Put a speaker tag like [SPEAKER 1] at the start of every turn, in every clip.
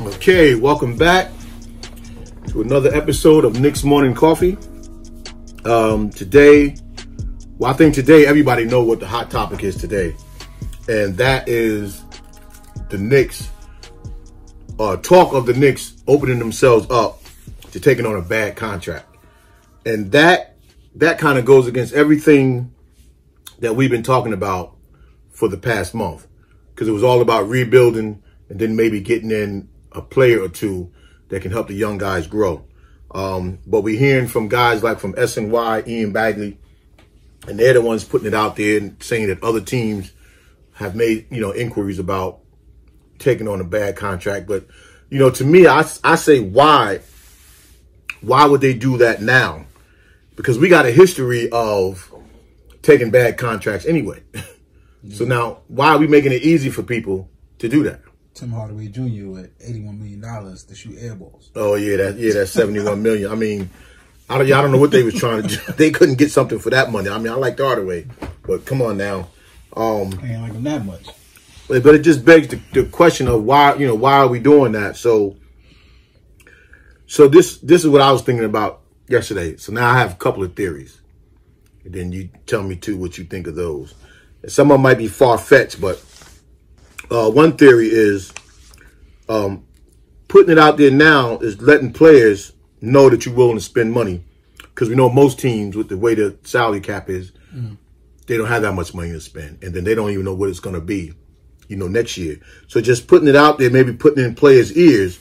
[SPEAKER 1] Okay, welcome back to another episode of Knicks Morning Coffee. Today, I think today everybody know what the hot topic is today, and that is the Knicks. Talk of the Knicks opening themselves up to taking on a bad contract, and that kind of goes against everything that we've been talking about for the past month, because it was all about rebuilding and then maybe getting in a player or two that can help the young guys grow. But we're hearing from guys like from SNY, Ian Bagley, and they're the ones putting it out there and saying that other teams have made, inquiries about taking on a bad contract. But, to me, I say why would they do that now? Because we got a history of taking bad contracts anyway. So now, why are we making it easy for people to do that?
[SPEAKER 2] Tim Hardaway Jr. with $81 million to shoot air balls.
[SPEAKER 1] Oh yeah, that's $71 million. I mean, I don't know what they was trying to do. They couldn't get something for that money. I mean, I like Hardaway, but come on now. I
[SPEAKER 2] ain't like him that much.
[SPEAKER 1] But it just begs the question of why are we doing that? So this is what I was thinking about yesterday. So now I have a couple of theories, and then you tell me too what you think of those. And some of them might be far-fetched, but one theory is putting it out there now is letting players know that you're willing to spend money, because we know most teams, with the way the salary cap is, they don't have that much money to spend, and then they don't even know what it's going to be, next year. So just putting it out there, maybe putting it in players' ears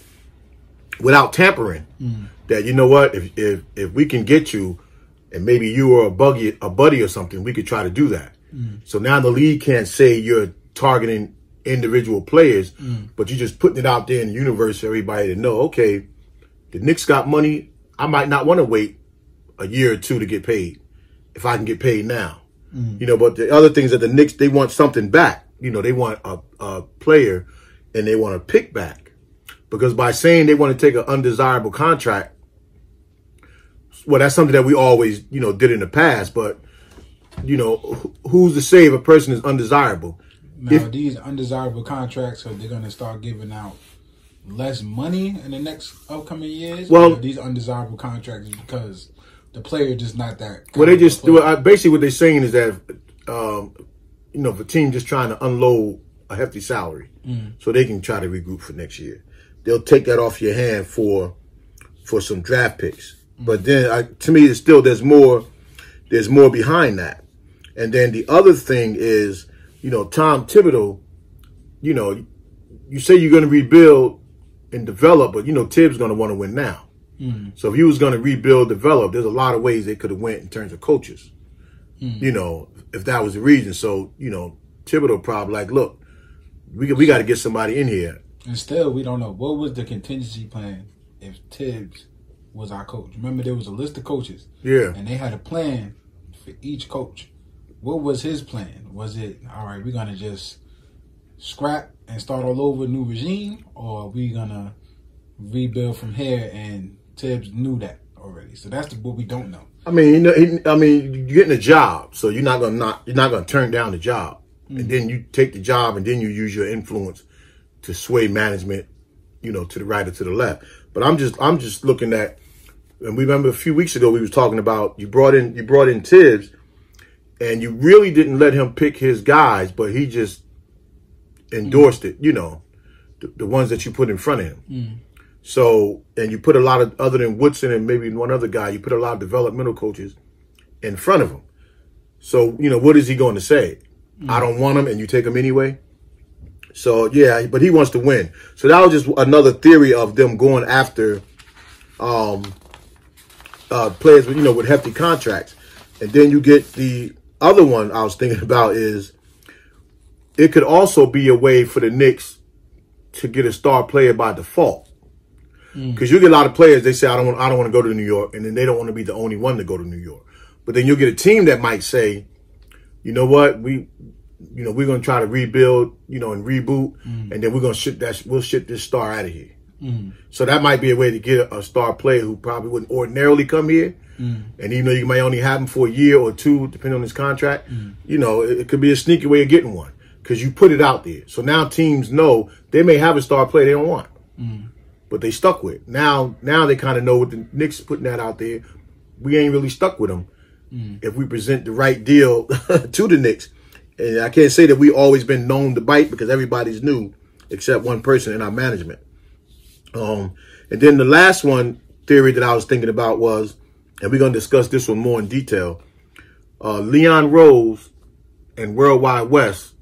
[SPEAKER 1] without tampering, that what, if we can get you, and maybe you or a buddy or something, we could try to do that. So now the league can't say you're targeting individual players, but you're just putting it out there in the universe for everybody to know, okay, the Knicks got money. I might not want to wait a year or two to get paid if I can get paid now. But the other things that the Knicks, they want something back. They want a player and they want a pick back, because by saying they want to take an undesirable contract, well, that's something that we always, did in the past, but who's to say if a person is undesirable?
[SPEAKER 2] Now, these undesirable contracts, are they going to start giving out less money in the next upcoming years?
[SPEAKER 1] Well,
[SPEAKER 2] or these undesirable contracts because the player just not that.
[SPEAKER 1] Well, they just basically what they're saying is that if a team just trying to unload a hefty salary, so they can try to regroup for next year, they'll take that off your hand for some draft picks. But then, to me, it's still there's more behind that. And then the other thing is, Tom Thibodeau, you say you're going to rebuild and develop, but, Tibbs going to want to win now. So if he was going to rebuild, develop, there's a lot of ways they could have went in terms of coaches, if that was the reason. So, Thibodeau probably like, look, we got to get somebody in here.
[SPEAKER 2] And still, we don't know. What was the contingency plan if Tibbs was our coach? Remember, there was a list of coaches.
[SPEAKER 1] Yeah.
[SPEAKER 2] And they had a plan for each coach. What was his plan? Was it, all right, we're going to just scrap and start all over a new regime, or are we going to rebuild from here? And Tibbs knew that already. So that's what we don't know. I
[SPEAKER 1] mean, you're getting a job, so you're not going to turn down the job. And then you take the job and then you use your influence to sway management, to the right or to the left. But I'm just looking at, and we remember a few weeks ago we was talking about you brought in Tibbs, and you really didn't let him pick his guys, but he just endorsed it, the ones that you put in front of him. So, and you put a lot of, other than Woodson and maybe one other guy, you put a lot of developmental coaches in front of him. So, what is he going to say? I don't want him, and you take him anyway? So, yeah, but he wants to win. So that was just another theory of them going after players with hefty contracts. And then you get the other one I was thinking about is it could also be a way for the Knicks to get a star player by default. Because you get a lot of players, they say, I don't want to go to New York, and then they don't want to be the only one to go to New York. But then you'll get a team that might say, you know what, we're going to try to rebuild, and reboot, and then we'll ship this star out of here. So that might be a way to get a star player who probably wouldn't ordinarily come here. And you might only have him for a year or two, depending on his contract. It could be a sneaky way of getting one, because you put it out there. So now teams know they may have a star player they don't want. but they stuck with. Now they kind of know what the Knicks putting that out there. We ain't really stuck with them if we present the right deal to the Knicks. And I can't say that we always been known to bite because everybody's new except one person in our management. And then the last one theory that I was thinking about was, and we're going to discuss this one more in detail, Leon Rose and Worldwide West,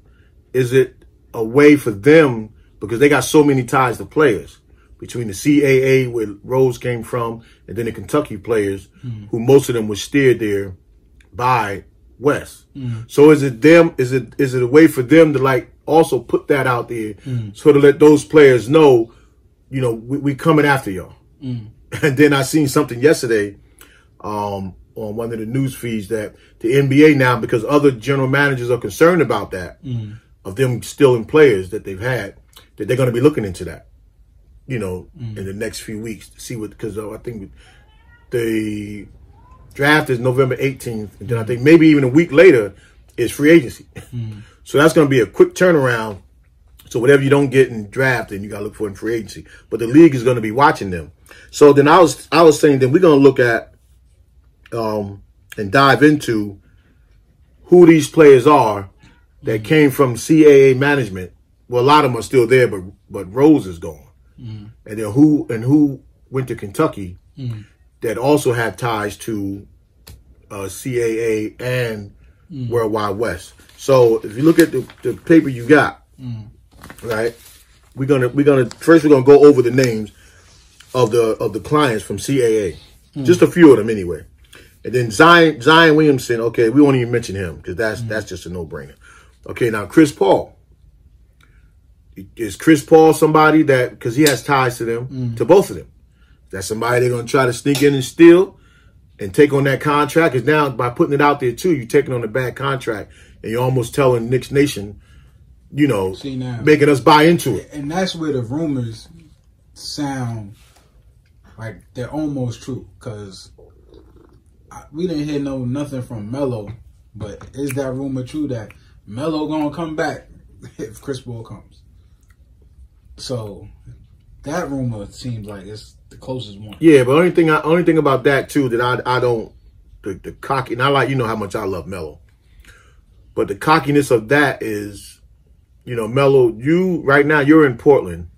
[SPEAKER 1] is it a way for them, because they got so many ties to players, between the CAA where Rose came from and then the Kentucky players, who most of them were steered there by West. So is it a way for them to like also put that out there so to let those players know, you know, we coming after y'all. And then I seen something yesterday on one of the news feeds that the NBA now, because other general managers are concerned about that, of them stealing players that they've had, that they're going to be looking into that, you know, in the next few weeks to see what, because I think the draft is November 18th, and then I think maybe even a week later is free agency. So that's going to be a quick turnaround. So whatever you don't get in draft, then you got to look for in free agency. But the league is going to be watching them. So then I was saying that we're going to look at and dive into who these players are that came from CAA management. Well, a lot of them are still there, but Rose is gone. And then who went to Kentucky that also had ties to CAA and Worldwide West. So if you look at the paper you got, right, we're gonna go over the names of the clients from CAA, just a few of them anyway. And then Zion Williamson, okay, we won't even mention him because that's just a no-brainer. Okay, now Chris Paul. Is Chris Paul somebody that, because he has ties to them, to both of them, that's somebody they're going to try to sneak in and steal and take on that contract? Because now by putting it out there too, you're taking on a bad contract and you're almost telling Knicks Nation, you know, making us buy into it.
[SPEAKER 2] And that's where the rumors sound like they're almost true, because we didn't hear nothing from Melo, but is that rumor true that Melo gonna come back if Chris Paul comes? So that rumor seems like it's the closest one. Yeah,
[SPEAKER 1] but only thing about that too that I don't, the cocky, and I like, you know how much I love Melo, but the cockiness of that is, you know, Melo, you right now you're in Portland,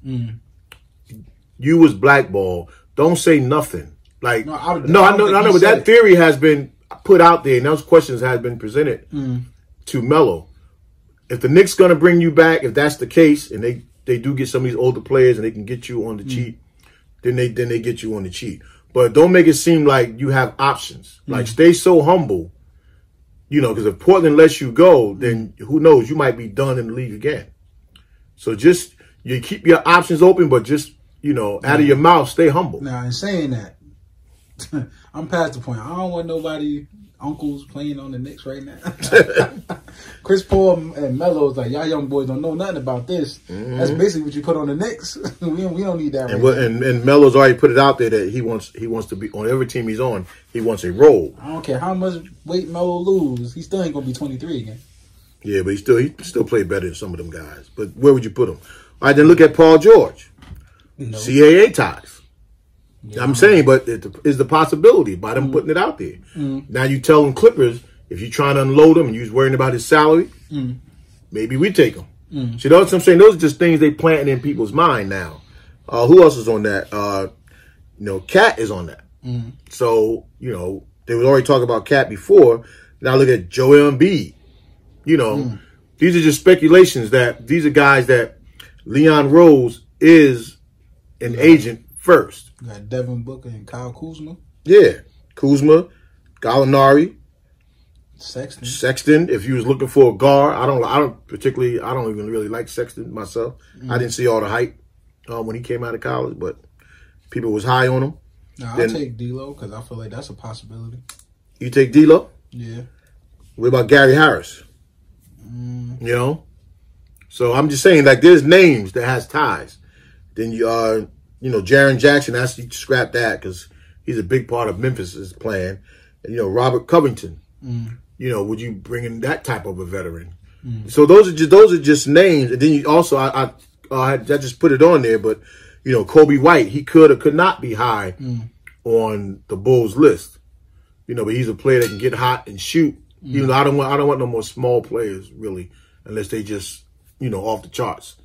[SPEAKER 1] you was blackballed. Don't say nothing. Like I know, but that theory has been put out there, and those questions have been presented to Melo. If the Knicks gonna bring you back, if that's the case, and they do get some of these older players and they can get you on the cheat, then they get you on the cheat. But don't make it seem like you have options. Like stay so humble, you know, because if Portland lets you go, then who knows, you might be done in the league again. So just you keep your options open, but just, you know, out of your mouth, stay humble.
[SPEAKER 2] Now, in saying that, I'm past the point. I don't want nobody uncles playing on the Knicks right now. Chris Paul and Melo is like, y'all young boys don't know nothing about this. That's basically what you put on the Knicks. we don't need that.
[SPEAKER 1] And Melo's already put it out there that he wants to be on every team he's on. He wants a role.
[SPEAKER 2] I don't care how much weight Melo lose. He still ain't gonna be 23 again.
[SPEAKER 1] Yeah, but he still played better than some of them guys. But where would you put him? All right, then look at Paul George. No. CAA ties. Yeah, I'm saying, but it is the possibility by them putting it out there. Now you tell them Clippers, if you're trying to unload him and you're worrying about his salary, maybe we take him. See, that's what I'm saying. Those are just things they planting in people's mind now. Who else is on that? You know, Cat is on that. So, you know, they was already talking about Cat before. Now look at Joel Embiid. You know, these are just speculations that these are guys that Leon Rose is an agent first.
[SPEAKER 2] You got Devin Booker and Kyle Kuzma.
[SPEAKER 1] Yeah. Kuzma, Gallinari,
[SPEAKER 2] Sexton.
[SPEAKER 1] If you was looking for a guard, I don't even really like Sexton myself. I didn't see all the hype when he came out of college, but people was high on him.
[SPEAKER 2] No, I'll take D'Lo because I feel like that's a possibility.
[SPEAKER 1] You take D'Lo?
[SPEAKER 2] Yeah.
[SPEAKER 1] What about Gary Harris? You know? So I'm just saying, like, there's names that has ties. Then you know, Jaren Jackson, has to scrap that because he's a big part of Memphis's plan. And, you know, Robert Covington. You know, would you bring in that type of a veteran? So those are just names. And then you also, I just put it on there, but Kobe White, he could or could not be high on the Bulls list. But he's a player that can get hot and shoot. Even though I don't want no more small players really, unless they just off the charts.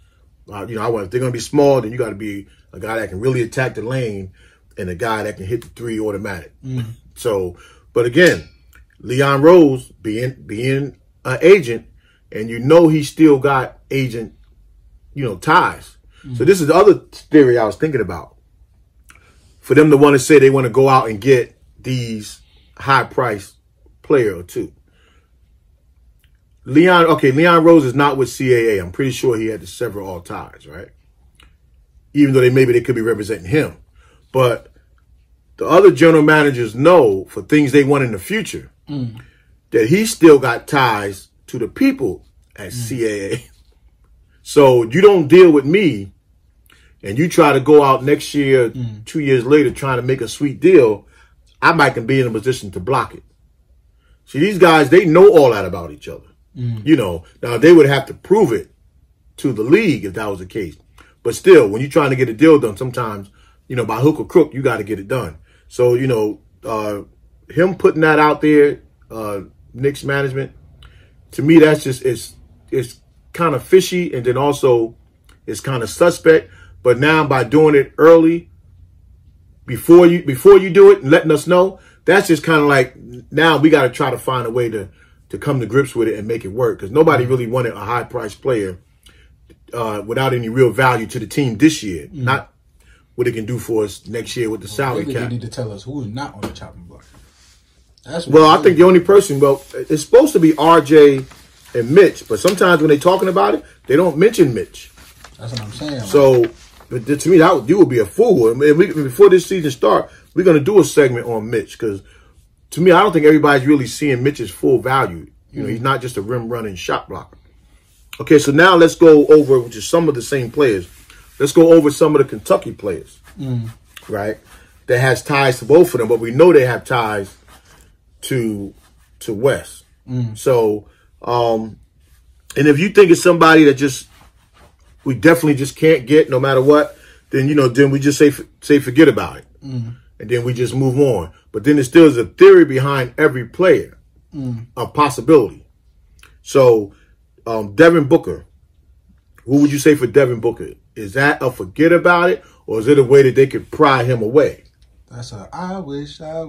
[SPEAKER 1] If they're gonna be small, then you got to be a guy that can really attack the lane and a guy that can hit the three automatic. So, but again, Leon Rose being an agent, and he still got agent ties. So this is the other theory I was thinking about. For them to want to say they want to go out and get these high-priced player or two. Leon Rose is not with CAA. I'm pretty sure he had to sever all ties, right? Even though they could be representing him. But the other general managers know for things they want in the future that he still got ties to the people at CAA. So you don't deal with me and you try to go out next year, 2 years later, trying to make a sweet deal, I might can be in a position to block it. See, these guys, they know all that about each other. Now they would have to prove it to the league if that was the case. But still, when you're trying to get a deal done, sometimes, by hook or crook, you got to get it done. So, him putting that out there, Knicks management, to me, that's just, it's kind of fishy. And then also it's kind of suspect. But now by doing it early, before you do it and letting us know, that's just kind of like, now we got to try to find a way to come to grips with it and make it work. Because nobody really wanted a high-priced player without any real value to the team this year. Not what it can do for us next year with the salary cap.
[SPEAKER 2] They need to tell us who's not on the chopping block.
[SPEAKER 1] I think the only person, it's supposed to be RJ and Mitch. But sometimes when they're talking about it, they don't mention Mitch.
[SPEAKER 2] That's what I'm saying.
[SPEAKER 1] So, but to me, you would be a fool. I mean, before this season starts, we're going to do a segment on Mitch because, to me, I don't think everybody's really seeing Mitch's full value. He's not just a rim-running shot blocker. Okay, so now let's go over just some of the same players. Let's go over some of the Kentucky players, right, that has ties to both of them, but we know they have ties to West. So, and if you think it's somebody that we definitely just can't get no matter what, then, then we just say forget about it. And then we just move on. But then there still is a theory behind every player of possibility. So, Devin Booker, who would you say for Devin Booker? Is that a forget about it, or is it a way that they could pry him away?
[SPEAKER 2] That's I wish.
[SPEAKER 1] But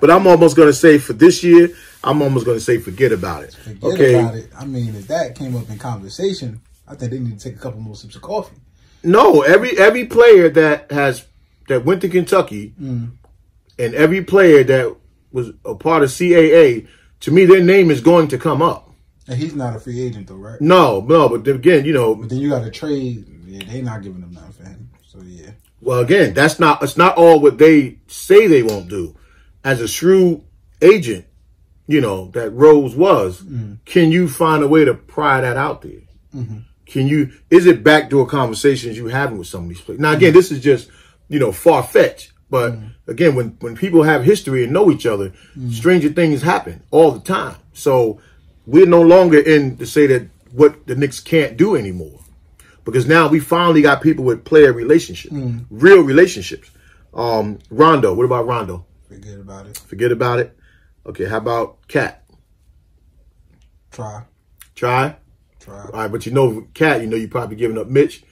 [SPEAKER 1] I'm almost going to say for this year, I'm almost going to say forget about it.
[SPEAKER 2] Forget about it. I mean, if that came up in conversation, I think they need to take a couple more sips of coffee.
[SPEAKER 1] No, every player that went to Kentucky and every player that was a part of CAA, to me, their name is going to come up.
[SPEAKER 2] And he's not a free agent, though, right?
[SPEAKER 1] No, but again,
[SPEAKER 2] But then you got to trade. Yeah, they're not giving him nothing for him. So, yeah.
[SPEAKER 1] Well, again, it's not all what they say they won't do. As a shrewd agent, that Rose was, can you find a way to pry that out there? Is it backdoor conversations you having with some of these players? Now, again, this is just, far-fetched. But again, when people have history and know each other, stranger things happen all the time. So we're no longer in to say that what the Knicks can't do anymore. Because now we finally got people with player relationships, real relationships. Rondo, what about Rondo?
[SPEAKER 2] Forget about it.
[SPEAKER 1] Forget about it. Okay, how about Cat?
[SPEAKER 2] Try.
[SPEAKER 1] All right, but Cat, you probably giving up Mitch.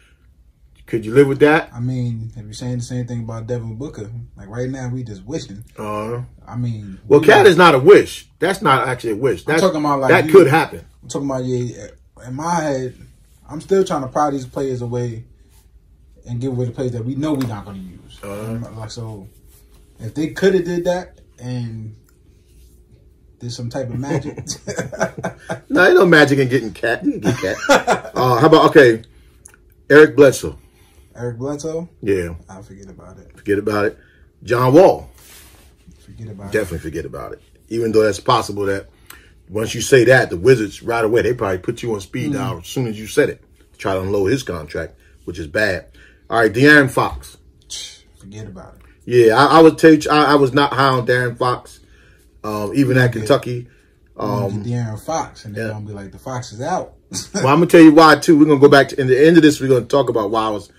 [SPEAKER 1] Could you live with that?
[SPEAKER 2] I mean, if you're saying the same thing about Devin Booker, like right now we just wishing. I mean,
[SPEAKER 1] well, Cat is not a wish. That's not actually a wish.
[SPEAKER 2] I'm talking about
[SPEAKER 1] that could happen.
[SPEAKER 2] I'm talking about in my head, I'm still trying to pry these players away and give away the players that we know we're not going to use. So, if they could have did that and did some type of magic,
[SPEAKER 1] no, ain't no magic in getting Cat. You can get Cat. How about Eric Bledsoe?
[SPEAKER 2] Eric Bledsoe?
[SPEAKER 1] Yeah.
[SPEAKER 2] I'll forget about it.
[SPEAKER 1] Forget about it. John Wall.
[SPEAKER 2] Forget about it.
[SPEAKER 1] Definitely forget about it. Even though that's possible that once you say that, the Wizards right away, they probably put you on speed dial as soon as you said it to try to unload his contract, which is bad. All right, De'Aaron Fox.
[SPEAKER 2] Forget about it.
[SPEAKER 1] Yeah, I would tell you, I was not high on De'Aaron Fox, even at Kentucky.
[SPEAKER 2] De'Aaron Fox, and they're going to be like, the Fox is out.
[SPEAKER 1] Well, I'm gonna tell you why too. We're gonna go back to in the end of this. We're gonna talk about why I was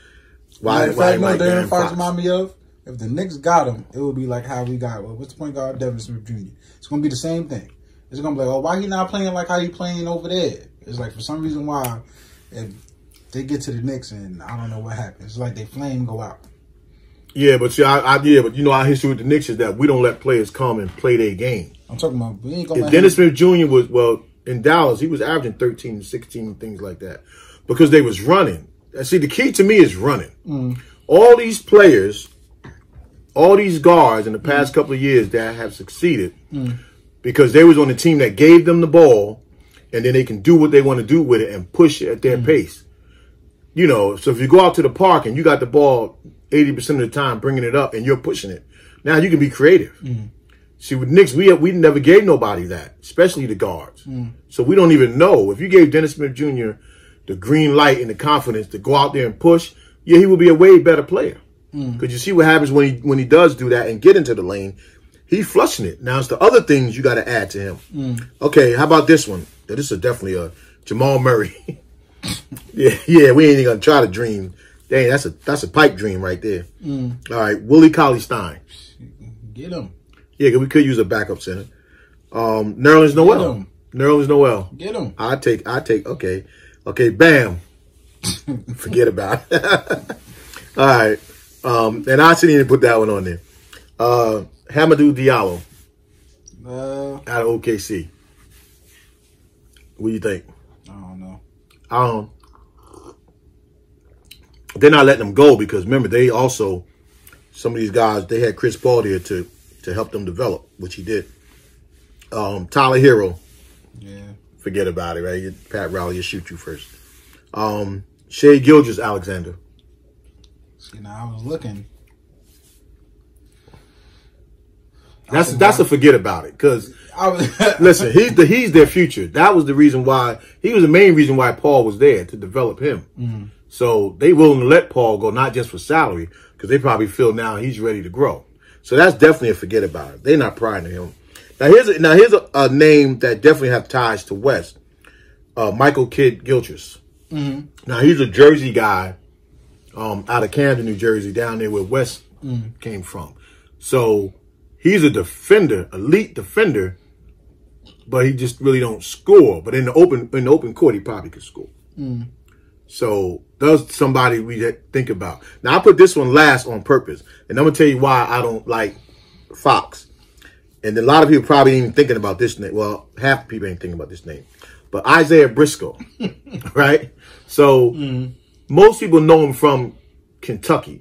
[SPEAKER 1] why.
[SPEAKER 2] Darren Fox remind me of? If the Knicks got him, it would be like how we got. Well, what's the point guard Devin Smith Jr.? It's gonna be the same thing. It's gonna be like, oh, why he not playing like how he playing over there? It's like for some reason why if they get to the Knicks and I don't know what happens. It's like they flame go out.
[SPEAKER 1] Yeah, but see, but you know our history with the Knicks is that we don't let players come and play their game.
[SPEAKER 2] I'm talking about we ain't gonna.
[SPEAKER 1] If Dennis Smith Jr. was in Dallas, he was averaging 13, 16, things like that, because they was running. See, the key to me is running. All these players, all these guards in the past couple of years that have succeeded because they was on the team that gave them the ball, and then they can do what they want to do with it and push it at their pace. You know, so if you go out to the park and you got the ball 80% of the time, bringing it up and you're pushing it, now you can be creative. See, with Knicks, we never gave nobody that, especially the guards. So we don't even know. If you gave Dennis Smith Jr. the green light and the confidence to go out there and push, yeah, he would be a way better player. Because you see what happens when he does do that and get into the lane, he flushing it. Now, it's the other things you got to add to him. Okay, how about this one? This is definitely a Jamal Murray. yeah, we ain't even going to try to dream. Dang, that's a pipe dream right there. All right, Willie Cauley-Stein.
[SPEAKER 2] Get him.
[SPEAKER 1] Yeah, we could use a backup center. Nerlens Noel. Nerlens Noel.
[SPEAKER 2] Get him.
[SPEAKER 1] I take. Okay, bam. Forget about it. All right. And I shouldn't even put that one on there. Hamidou Diallo. Out of OKC. What do you think?
[SPEAKER 2] I don't know.
[SPEAKER 1] They're not letting them go because remember, they also, some of these guys, they had Chris Paul there to help them develop, which he did. Tyler Hero.
[SPEAKER 2] Yeah.
[SPEAKER 1] Forget about it, right? Pat Riley will shoot you first. Shea Gilgeous-Alexander.
[SPEAKER 2] See, now I was looking.
[SPEAKER 1] That's a forget about it because listen, he's their future. That was the reason why he was the main reason why Paul was there to develop him. So they willing to let Paul go, not just for salary, because they probably feel now he's ready to grow. So that's definitely a forget about it. They're not prying to him. Now here's a name that definitely have ties to West. Michael Kidd-Gilchrist. Now he's a Jersey guy, out of Camden, New Jersey, down there where West came from. So he's a defender, elite defender, but he just really don't score. But in the open court, he probably could score. So that's somebody we think about. Now I put this one last on purpose, and I'm gonna tell you why I don't like Fox. And a lot of people probably ain't even thinking about this name. Well, half the people ain't thinking about this name. But Isaiah Briscoe, right? So most people know him from Kentucky.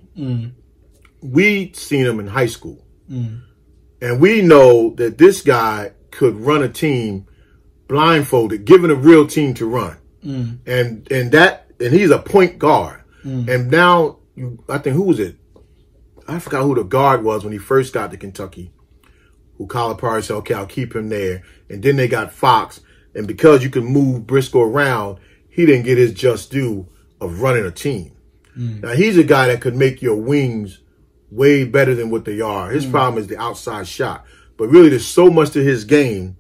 [SPEAKER 1] We seen him in high school. And we know that this guy could run a team blindfolded, given a real team to run. And he's a point guard. And now, I think, who was it? I forgot who the guard was when he first got to Kentucky. Who Calipari said, okay, I'll keep him there. And then they got Fox. And because you can move Briscoe around, he didn't get his just due of running a team. Now, he's a guy that could make your wings way better than what they are. His problem is the outside shot. But really, there's so much to his game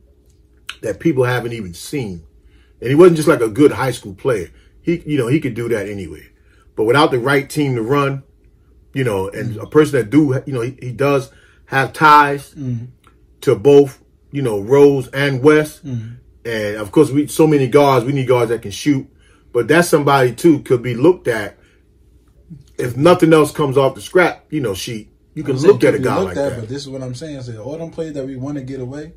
[SPEAKER 1] that people haven't even seen. And he wasn't just like a good high school player. He could do that anyway. But without the right team to run, and a person that he does have ties to both, Rose and West. And of course, so many guards, we need guards that can shoot. But that's somebody too could be looked at. If nothing else comes off the scrap, sheet, you can look at a guy like that.
[SPEAKER 2] But this is what I'm saying. All them players that we want to get away,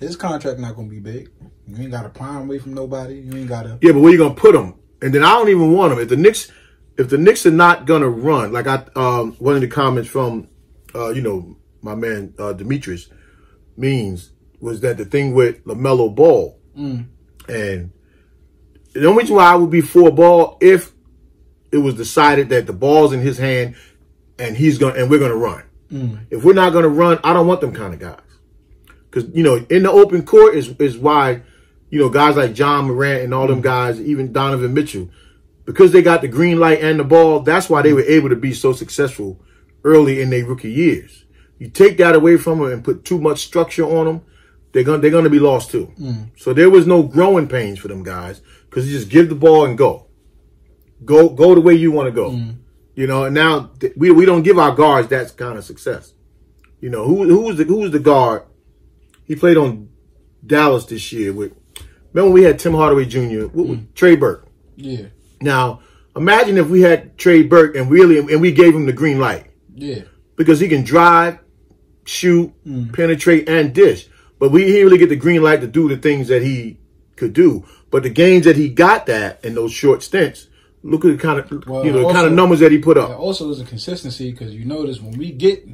[SPEAKER 2] his contract not going to be big. You ain't got to pry him away from nobody. You ain't got to.
[SPEAKER 1] Yeah, but where you going to put him? And then I don't even want him. If the Knicks are not going to run, like one of the comments from, my man Demetrius Means was that the thing with LaMelo Ball. And the only reason why I would be for Ball if it was decided that the ball's in his hand and we're going to run. If we're not going to run, I don't want them kind of guys. Because, in the open court is why, guys like John Morant and all them guys, even Donovan Mitchell, because they got the green light and the ball, that's why they were able to be so successful early in their rookie years. You take that away from them and put too much structure on them, they're gonna be lost too. So there was no growing pains for them guys because you just give the ball and go the way you want to go. You know, and now we don't give our guards that kind of success. You know, who was the guard? He played on Dallas this year with. Remember when we had Tim Hardaway Jr. Trey Burke.
[SPEAKER 2] Yeah.
[SPEAKER 1] Now imagine if we had Trey Burke and we gave him the green light.
[SPEAKER 2] Yeah.
[SPEAKER 1] Because he can drive, shoot, penetrate, and dish. But we didn't really get the green light to do the things that he could do. But the games that he got that in those short stints, look at the kind of kind of numbers that he put up.
[SPEAKER 2] Also, is a consistency because you notice when we get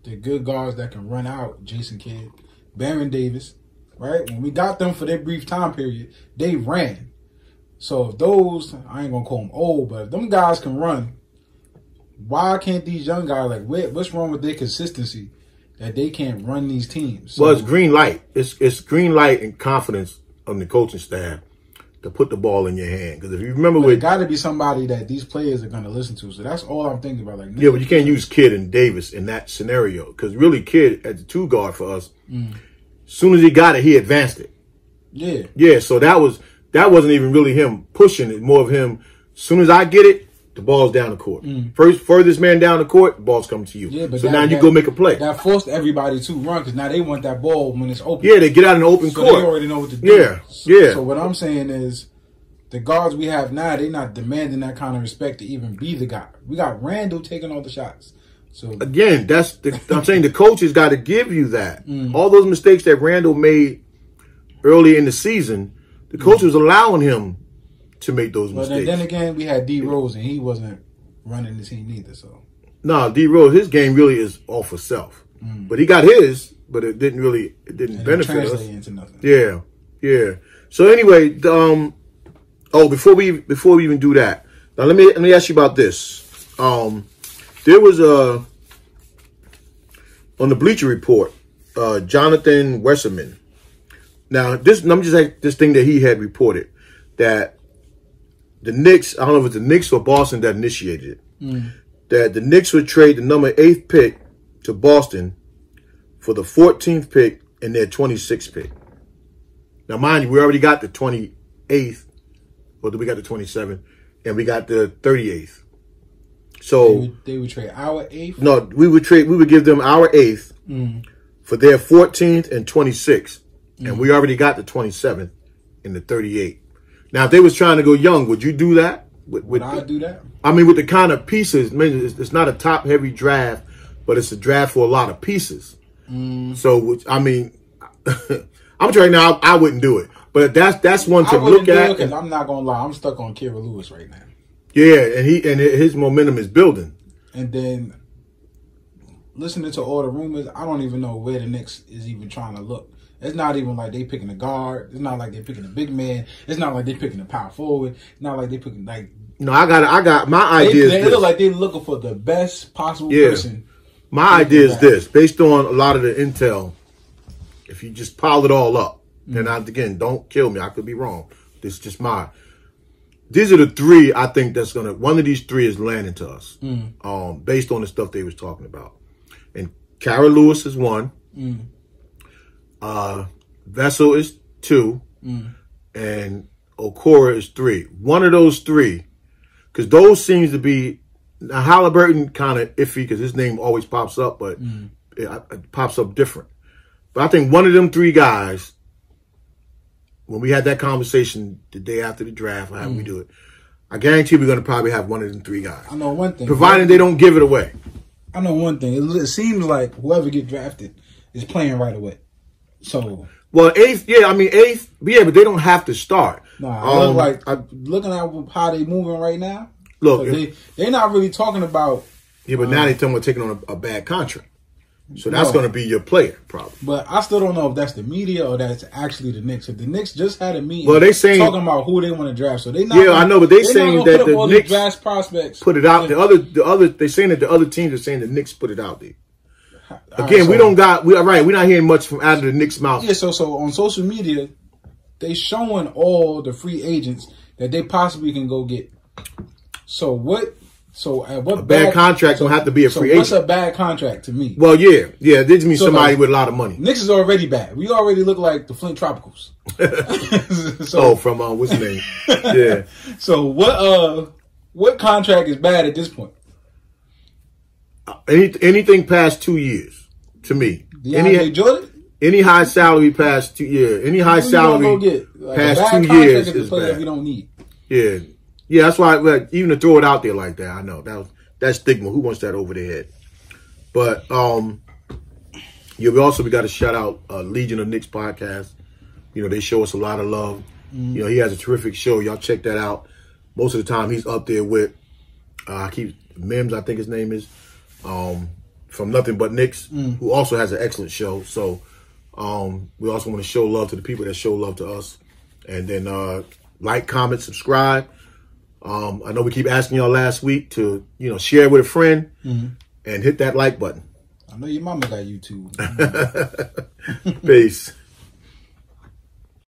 [SPEAKER 2] the good guards that can run out, Jason Kidd, Baron Davis, right? When we got them for their brief time period, they ran. So if those, I ain't gonna call them old, but if them guys can run, why can't these young guys, like, what's wrong with their consistency that they can't run these teams? So,
[SPEAKER 1] well, it's green light. It's green light and confidence on the coaching staff to put the ball in your hand. Because if you remember,
[SPEAKER 2] it got to be somebody that these players are going to listen to. So that's all I'm thinking about. Like,
[SPEAKER 1] yeah, but you can't use Kidd and Davis in that scenario because really Kidd at the 2 guard for us. As soon as he got it, he advanced it.
[SPEAKER 2] Yeah,
[SPEAKER 1] yeah. So that wasn't even really him pushing it. More of him. As soon as I get it, the ball's down the court. Furthest man down the court, the ball's coming to you.
[SPEAKER 2] Yeah, but
[SPEAKER 1] so now you go make a play.
[SPEAKER 2] That forced everybody to run because now they want that ball when it's open.
[SPEAKER 1] Yeah, they get out in the open court.
[SPEAKER 2] They already know what to do.
[SPEAKER 1] Yeah, yeah.
[SPEAKER 2] So what I'm saying is, the guards we have now, they're not demanding that kind of respect to even be the guy. We got Randall taking all the shots. So
[SPEAKER 1] again, I'm saying the coaches got to give you that. All those mistakes that Randall made early in the season, the coach was allowing him to make those mistakes.
[SPEAKER 2] Then again, we had D Rose and he wasn't running the team either. So
[SPEAKER 1] no, D Rose, his game really is all for self. But he got his, but it didn't benefit us.
[SPEAKER 2] Into nothing.
[SPEAKER 1] Yeah, yeah. So anyway, before we even do that, now let me ask you about this. There was on the Bleacher Report, Jonathan Wesserman. Now let me just say this thing that he had reported that the Knicks, I don't know if it's the Knicks or Boston that initiated it, that the Knicks would trade the number 8th pick to Boston for the 14th pick and their 26th pick. Now mind you, we already got the 28th. Well, we got the 27th, and we got the 38th. So
[SPEAKER 2] they would trade our 8th.
[SPEAKER 1] No, we would give them our 8th for their 14th and 26th, and we already got the 27th and the 38th. Now, if they was trying to go young, would you do that?
[SPEAKER 2] Would I do that? I
[SPEAKER 1] mean, with the kind of pieces, it's not a top-heavy draft, but it's a draft for a lot of pieces. So, I mean, I'm telling you now, I wouldn't do it. But that's one to look at.
[SPEAKER 2] Because I'm not gonna lie, I'm stuck on Kira Lewis right now.
[SPEAKER 1] Yeah, and his momentum is building.
[SPEAKER 2] And then listening to all the rumors, I don't even know where the Knicks is even trying to look. It's not even like they picking a guard. It's not like they're picking a big man. It's not like they're picking a power forward. It's not like they're picking like.
[SPEAKER 1] No, I got my idea.
[SPEAKER 2] They look like they're looking for the best possible person.
[SPEAKER 1] My idea is this, based on a lot of the intel. If you just pile it all up, and again, don't kill me. I could be wrong. This is just mine. These are the 3 I think that's gonna. One of these 3 is landing to us, based on the stuff they was talking about. And Kara Lewis is 1. Vessel is 2, and Okora is 3. One of those 3, because those seems to be now Halliburton kind of iffy because his name always pops up, but it pops up different. But I think one of them 3 guys, when we had that conversation the day after the draft, how we do it, I guarantee we're going to probably have one of them 3 guys.
[SPEAKER 2] I know one thing.
[SPEAKER 1] Providing they don't give it away.
[SPEAKER 2] I know one thing. It seems like whoever get drafted is playing right away. So,
[SPEAKER 1] well, 8th, yeah, I mean 8th, yeah, but they don't have to start.
[SPEAKER 2] Nah, looking at how they moving right now.
[SPEAKER 1] Look,
[SPEAKER 2] they're not really talking about.
[SPEAKER 1] Yeah, but now they're talking about taking on a bad contract. So that's going to be your player, probably.
[SPEAKER 2] But I still don't know if that's the media or that's actually the Knicks. If the Knicks just had a meeting,
[SPEAKER 1] well, they saying
[SPEAKER 2] talking about who they want to draft, so they not.
[SPEAKER 1] Yeah, I know, but they saying that the Knicks
[SPEAKER 2] draft prospects
[SPEAKER 1] put it out. The other, they saying that the other teams are saying the Knicks put it out there. Again, we're not hearing much from out of the Knicks' mouth.
[SPEAKER 2] Yeah, so on social media, they showing all the free agents that they possibly can go get. So what So what
[SPEAKER 1] a bad contract don't have to be a free agent.
[SPEAKER 2] What's a bad contract to me?
[SPEAKER 1] Well, yeah, this means somebody with a lot of money.
[SPEAKER 2] Knicks is already bad. We already look like the Flint Tropicals.
[SPEAKER 1] From what's his name? Yeah.
[SPEAKER 2] So what contract is bad at this point?
[SPEAKER 1] Anything past 2 years, to me.
[SPEAKER 2] Jordan?
[SPEAKER 1] Any high salary past 2 years. Any high salary past 2 years is bad.
[SPEAKER 2] We don't need.
[SPEAKER 1] Yeah. Yeah, that's why, even to throw it out there like that, I know. That's stigma. Who wants that over their head? But, we got to shout out Legion of Knicks podcast. They show us a lot of love. Mm-hmm. He has a terrific show. Y'all check that out. Most of the time, he's up there with, Mims, I think his name is, from Nothing But Knicks, who also has an excellent show. So, we also want to show love to the people that show love to us. And then, like, comment, subscribe. I know we keep asking y'all last week to, share with a friend and hit that like button.
[SPEAKER 2] I know your mama got YouTube.
[SPEAKER 1] Peace.